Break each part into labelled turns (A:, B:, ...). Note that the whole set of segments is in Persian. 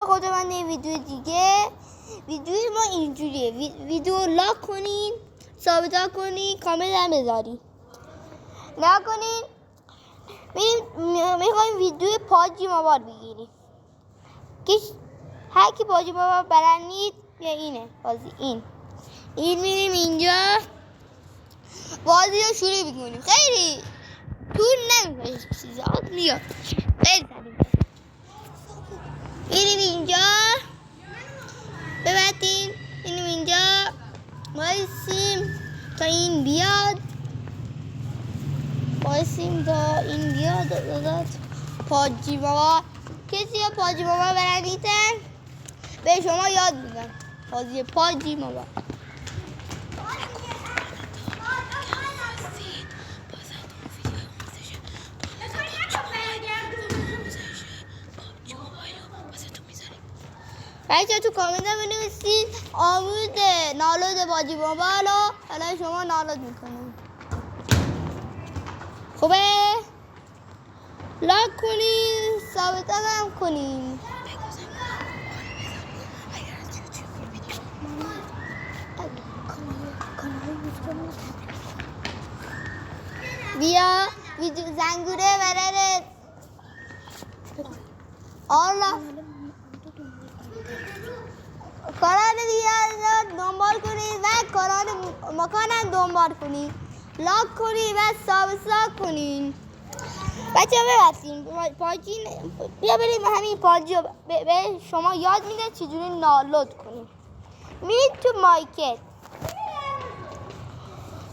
A: خداوند ویدیو دیگه ویدیوی ما اینجوریه. ویدیو لاک کنین، ثابت کنین، کامل هم بذارین، نکنین میخوایم ویدیو پاجی موبایل بگیریم که هر کی پاجی موبایل برنید یا اینه بازی این میریم اینجا بازی رو شروع میکنیم. خیلی طول نمیشه، چیزات میاد خیلی سریع. میریم اینجا ببندین، میریم اینجا وایسیم تا این بیاد، دادات پاجی بابا. کسی ها پاجی بابا برنیدن به شما یاد میدن بازی پاجی بابا. بچه تو کامنت هم بنویسید آمود نالود پاجی موبایل رو حالا شما نالود میکنید. خوبه؟ لاک کنین، ثابت هم کنین. بیا ویدیو زنگوره برای آلا کانال دیگر دنبال کنید و کانال مکانم دنبال کنید، لاک کنید و سابسکرایب کنید. بچه ببخشید پاجی بیا بریم همین پاجی رو به شما یاد میده چجوری نالود کنید. میرید تو مارکت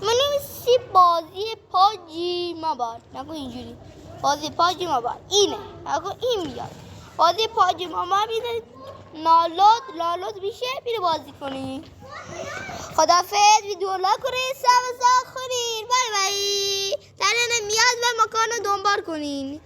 A: منویسی بازی پاجی موبایل، نگو اینجوری بازی پاجی موبایل اینه، نگو این بیاد بازی پاجی موبایل میده نالود میشه، میره بازی کنی. خدافظ. ویدیو لاک کنید، سابسکرایب کنید. بای بای. در میاد و مکان رو دنبال کنین.